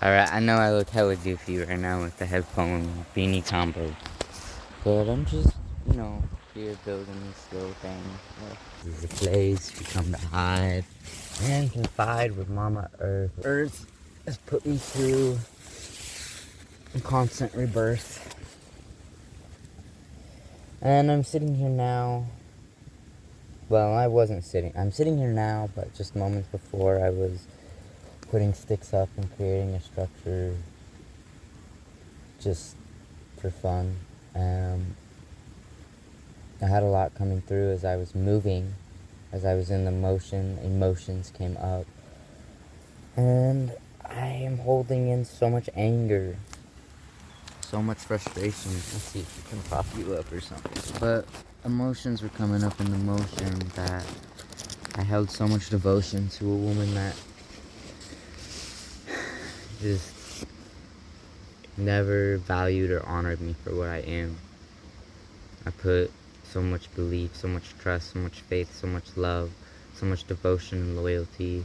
Alright, I know I look hella goofy right now with the headphone beanie combo. But I'm just, here building this little thing. This is a place we come to hide and confide with Mama Earth. Earth has put me through a constant rebirth. And I'm sitting here now. Well, I wasn't sitting. I'm sitting here now, but just moments before I was putting sticks up and creating a structure just for fun. I had a lot coming through as I was moving, as I was in the motion. Emotions came up, and I am holding in so much anger, so much frustration. Let's see if we can prop you up or something. But emotions were coming up in the motion that I held so much devotion to a woman that just never valued or honored me for what I am. I put so much belief, so much trust, so much faith, so much love, so much devotion and loyalty,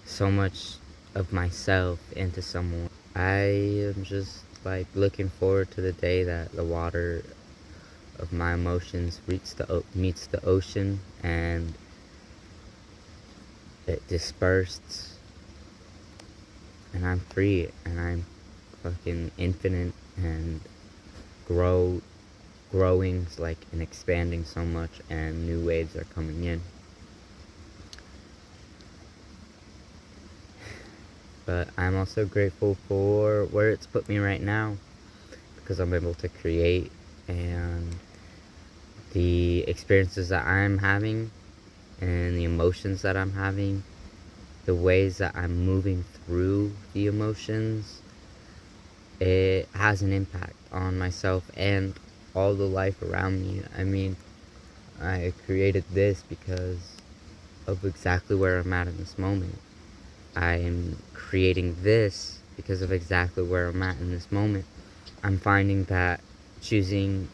so much of myself into someone. I am just like looking forward to the day that the water of my emotions meets the ocean and it disperses and I'm free and I'm fucking infinite and growing like and expanding so much, and new waves are coming in. But I'm also grateful for where it's put me right now, because I'm able to create, and the experiences that I'm having and the emotions that I'm having, the ways that I'm moving through the emotions, it has an impact on myself and all the life around me. I mean, I created this because of exactly where I'm at in this moment. I am creating this because of exactly where I'm at in this moment. I'm finding that choosing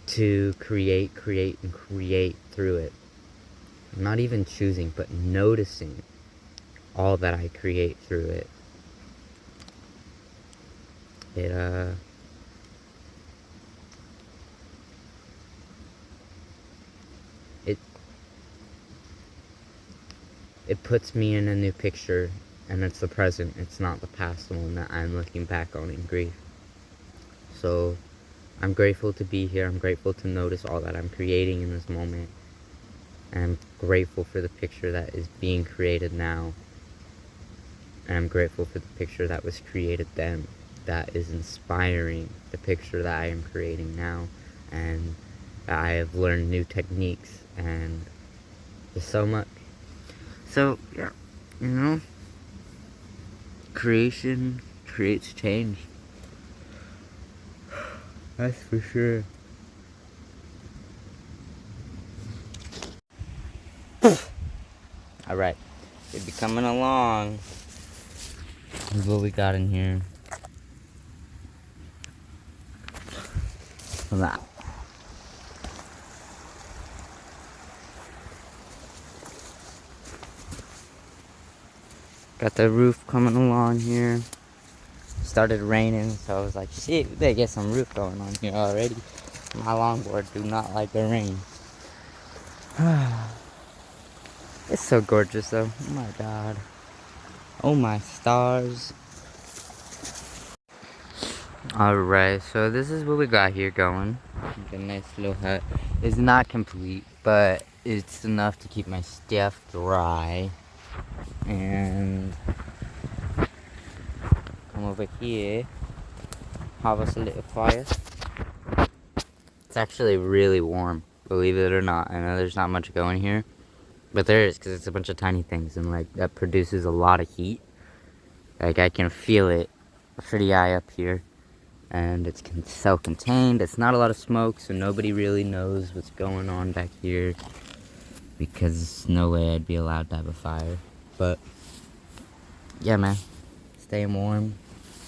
to create through it, not even choosing, but noticing all that I create through it, it it puts me in a new picture, and it's the present. It's not the past, the one that I'm looking back on in grief. So I'm grateful to be here. I'm grateful to notice all that I'm creating in this moment. And I'm grateful for the picture that is being created now. And I'm grateful for the picture that was created then, that is inspiring the picture that I am creating now. And that I have learned new techniques, and there's so much. So, yeah, creation creates change. That's for sure. Alright, should be coming along. Here's what we got in here. That. Got the roof coming along here. Started raining, so I was like, shit, we better get some roof going on here already. My longboard do not like the rain. It's so gorgeous though. Oh my god. Oh my stars. Alright, so this is what we got here going. The nice little hut is not complete, but it's enough to keep my stuff dry. And come over here, have us a little fire. It's actually really warm, believe it or not. I know there's not much going here, but there is, because it's a bunch of tiny things, and like that produces a lot of heat. Like I can feel it pretty high up here, and it's self-contained. It's not a lot of smoke, so nobody really knows what's going on back here, because there's no way I'd be allowed to have a fire. But yeah, man, staying warm,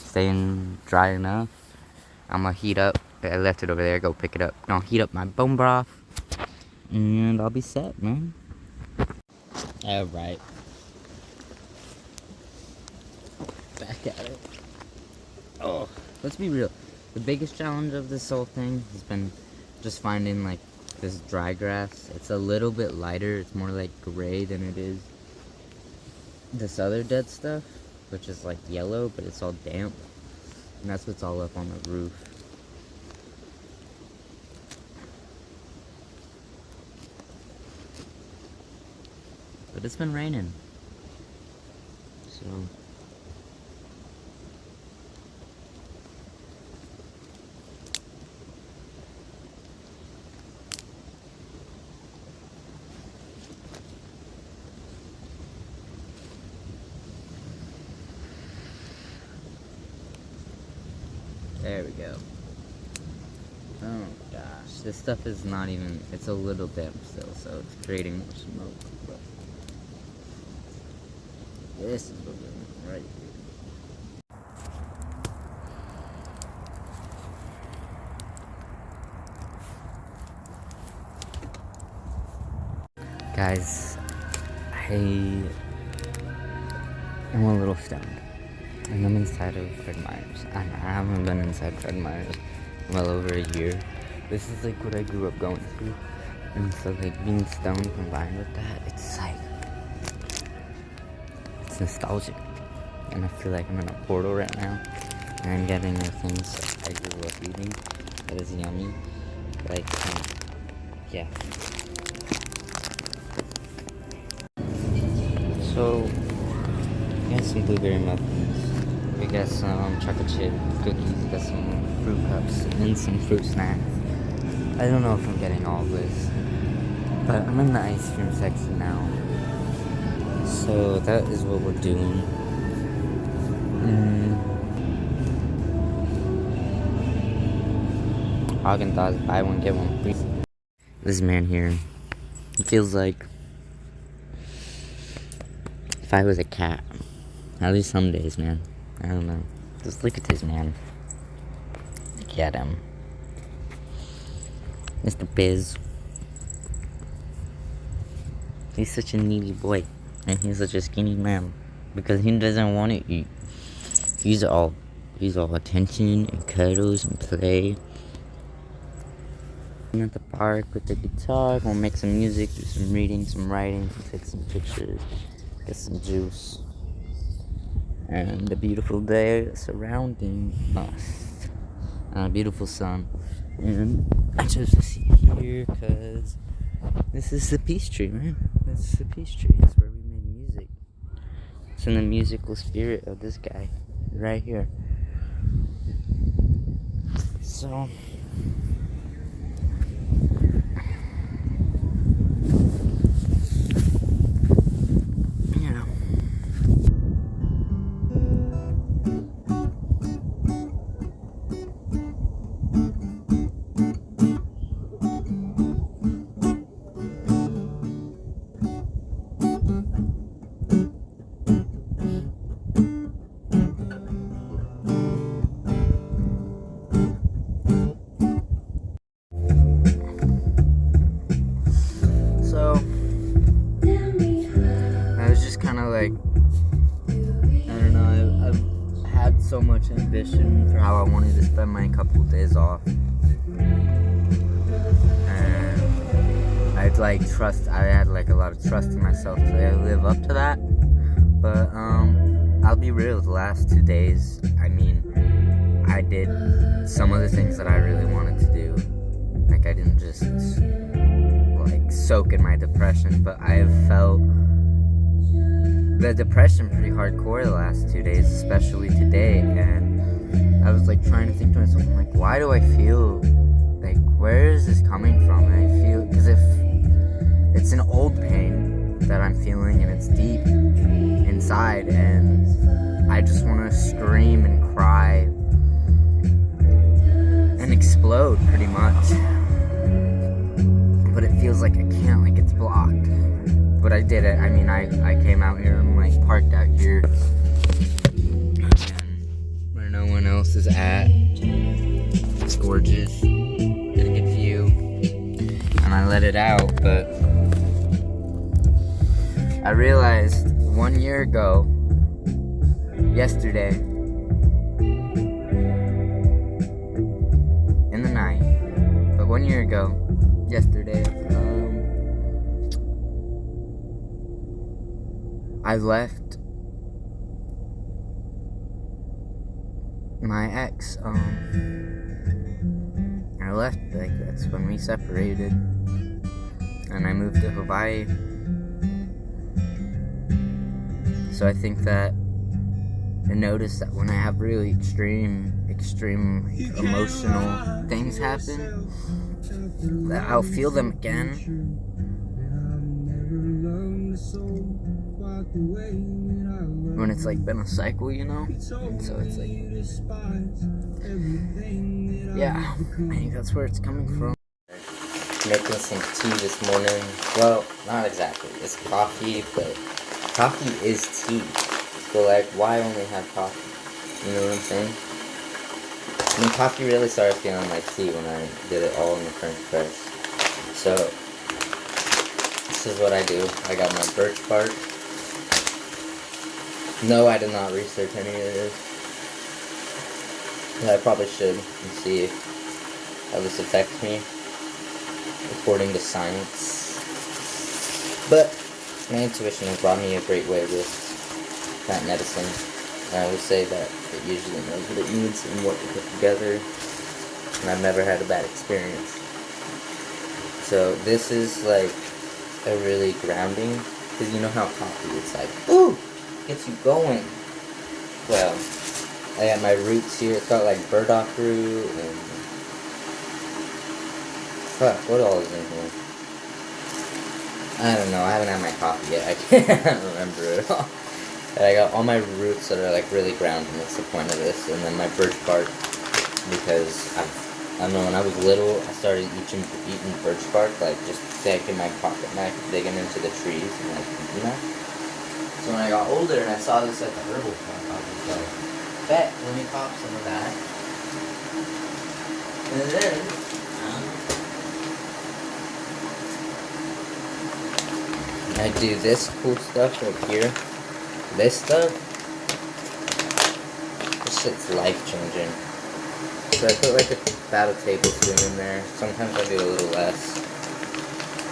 staying dry enough. I'm gonna heat up. I left it over there. Go pick it up. Gonna heat up my bone broth, and I'll be set, man. All right. at it. Oh, let's be real. The biggest challenge of this whole thing has been just finding like this dry grass. It's a little bit lighter. It's more like gray than it is this other dead stuff, which is like yellow, but it's all damp. And that's what's all up on the roof. But it's been raining. So there we go. Oh gosh, this stuff is not even, it's a little damp still, so it's creating more smoke. But this is what we're doing right here. Guys, I am a little stoned. And I'm inside of Fred Meyer's. And I haven't been inside Fred Meyer's in well over a year. This is like what I grew up going through. And so like being stoned combined with that, it's like, it's nostalgic. And I feel like I'm in a portal right now. And I'm getting the things I grew up eating that is yummy. Like, yeah. So, we got some blueberry muffins. We got some chocolate chip cookies, we got some fruit cups, and some fruit snacks. I don't know if I'm getting all this, but I'm in the ice cream section now. So that is what we're doing. Haagen-Dazs, buy one, get one free. This man here, it feels like if I was a cat. At least some days, man. I don't know. Just look at this man. Look at him. Mr. Biz. He's such a needy boy. And he's such a skinny man. Because he doesn't want to eat. He's all attention and cuddles and play. I'm at the park with the guitar. We'll make some music, do some reading, some writing, take some pictures, get some juice. And a beautiful day surrounding us. And a beautiful sun. And I chose to sit here because this is the peace tree, man. This is the peace tree. It's where we make music. It's in the musical spirit of this guy right here. So like, I don't know, I've had so much ambition for how I wanted to spend my couple of days off, and I had like a lot of trust in myself to live up to that, but I'll be real, the last 2 days, I mean, I did some of the things that I really wanted to do. Like, I didn't just like soak in my depression, but I have felt the depression pretty hardcore the last 2 days, especially today, and I was like trying to think to myself, I'm like, why do I feel like, where is this coming from? And I feel, because if it's an old pain that I'm feeling and it's deep inside, and I just want to scream and cry and explode pretty much, but it feels like I can't, like it's blocked. But I did it. I mean, I came out here and like parked out here and where no one else is at. It's gorgeous. Get a good view. And I let it out, but I realized 1 year ago, yesterday, 1 year ago, yesterday, I left my ex. I left, like, that's when we separated, and I moved to Hawaii. So I think that I notice that when I have really extreme emotional things happen, that I'll feel them again. When it's like been a cycle, you know? And so it's like, yeah, I think that's where it's coming from. Making some tea this morning. Well, not exactly. It's coffee, but coffee is tea. So, like, why only have coffee? You know what I'm saying? I mean, coffee really started feeling like tea when I did it all in the French press. So, this is what I do. I got my birch bark. No, I did not research any of this. But I probably should and see how this affects me according to science. But my intuition has brought me a great way with plant medicine. And I would say that it usually knows what it needs and what to put together. And I've never had a bad experience. So this is like a really grounding, because you know how coffee, it's like, ooh, gets you going. Well, I got my roots here. It's got like burdock root and fuck, what all is in here? I don't know. I haven't had my coffee yet. I can't remember it all. And I got all my roots that are like really grounding. That's the point of this. And then my birch bark, because I don't know, when I was little, I started eating birch bark, like just taking my pocket knife, digging into the trees, and like, you know. So when I got older and I saw this at the herbal shop, I was like, bet, let me pop some of that. And then I do this cool stuff right here. This stuff, this shit's life-changing. So I put like about a tablespoon in there. Sometimes I do a little less,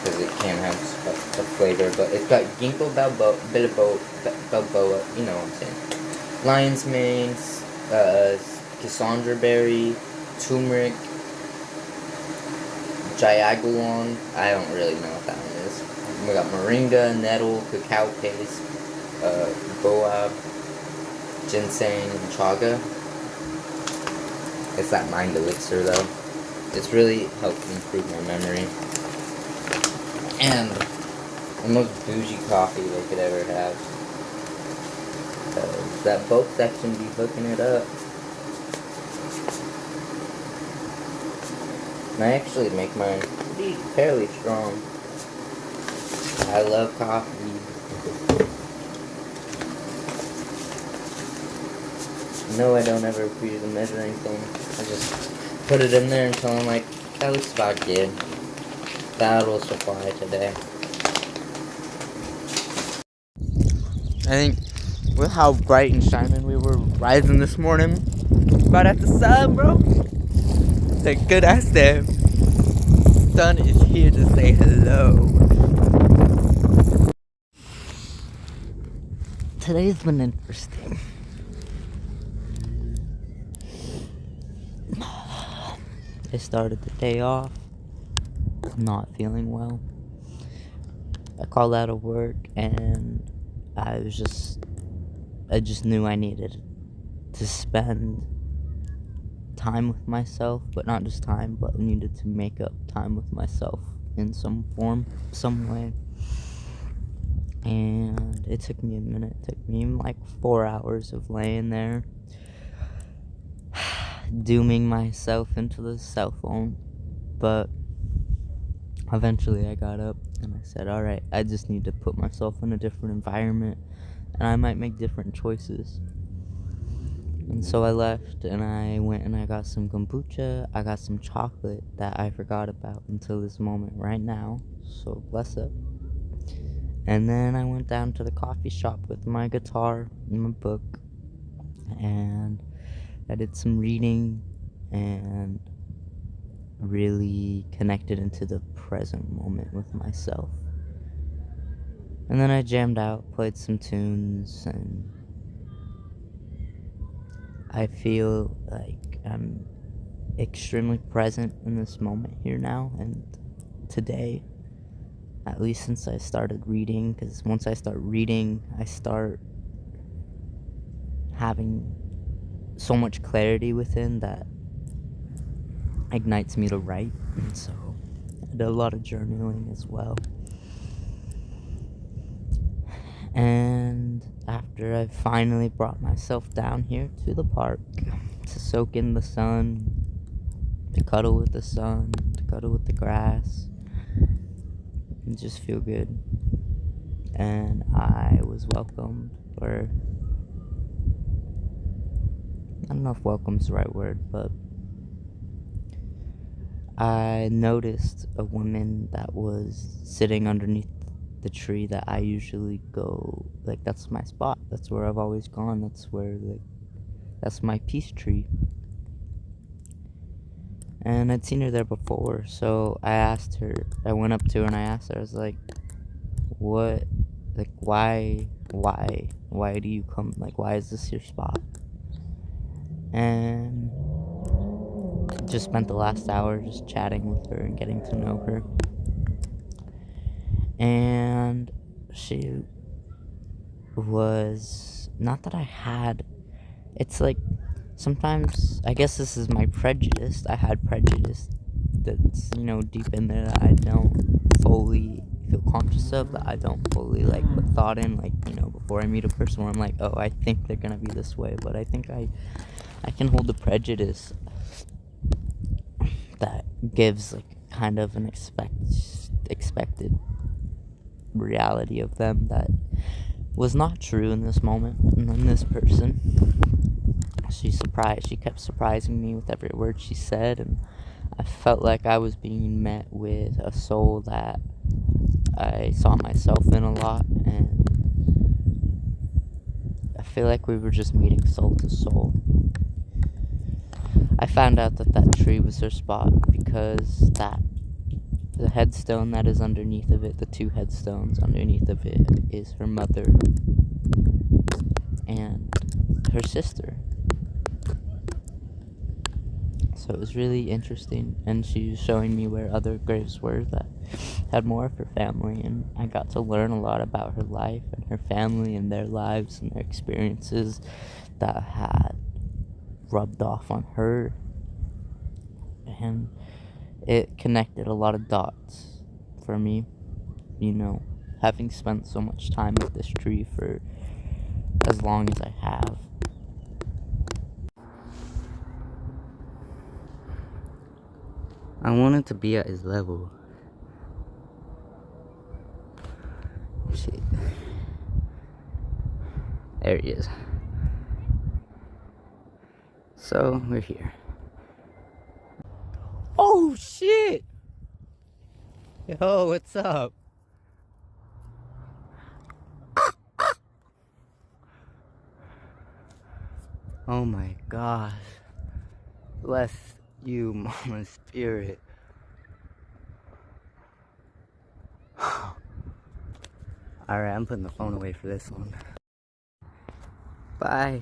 because it can have a flavor. But it's got ginkgo biloba, you know what I'm saying. Lion's mane, cassandra berry, turmeric, jiagulan. I don't really know what that one is. We got moringa, nettle, cacao paste, boab, ginseng, and chaga. It's that mind elixir though. It's really helped improve my memory. And the most bougie coffee they could ever have. That boat section be hooking it up. And I actually make mine pretty fairly strong. I love coffee. No, I don't ever use a measuring thing. I just put it in there until I'm like, that looks about good. That will supply today. I think with how bright and shining we were rising this morning, right at the sun, bro. It's a good ass day. Sun is here to say hello. Today's been interesting. I started the day off not feeling well. I called out of work and I just knew I needed to spend time with myself, but not just time, but I needed to make up time with myself in some form, some way. And it took me a minute. It took me like 4 hours of laying there, dooming myself into the cell phone. But eventually I got up and I said, alright, I just need to put myself in a different environment and I might make different choices. And so I left and I went and I got some kombucha. I got some chocolate that I forgot about until this moment right now. So bless up. And then I went down to the coffee shop with my guitar and my book. And I did some reading. And really connected into the present moment with myself. And then I jammed out, played some tunes, and I feel like I'm extremely present in this moment here now and today, at least since I started reading, because once I start reading, I start having so much clarity within that ignites me to write. And so I did a lot of journaling as well. And after I finally brought myself down here to the park to soak in the sun, to cuddle with the sun, to cuddle with the grass, and just feel good. And I was welcomed, or I don't know if welcome's the right word, but I noticed a woman that was sitting underneath the tree that I usually go, like, that's my spot. That's where I've always gone. That's where, like, that's my peace tree. And I'd seen her there before, so I went up to her and I asked her, I was like, what, like, why do you come, like, why is this your spot? And just spent the last hour just chatting with her and getting to know her. And she was, not that I had, it's like, sometimes, I guess this is my prejudice. I had prejudice that's, deep in there that I don't fully feel conscious of, that I don't fully, like, put thought in, like, before I meet a person where I'm like, oh, I think they're gonna be this way, but I think I can hold the prejudice that gives, like, kind of an expected reality of them that was not true in this moment. And then this person, she kept surprising me with every word she said, and I felt like I was being met with a soul that I saw myself in a lot, and I feel like we were just meeting soul to soul. I found out that tree was her spot because the headstone that is underneath of it, the two headstones underneath of it, is her mother and her sister. So it was really interesting, and she was showing me where other graves were that had more of her family, and I got to learn a lot about her life and her family and their lives and their experiences that had rubbed off on her, and it connected a lot of dots for me, having spent so much time with this tree for as long as I have. I wanted to be at his level. Shit. There he is. So, we're here. Oh, shit! Yo, what's up? Oh my gosh. Bless you, Mama Spirit. Alright, I'm putting the phone away for this one. Bye.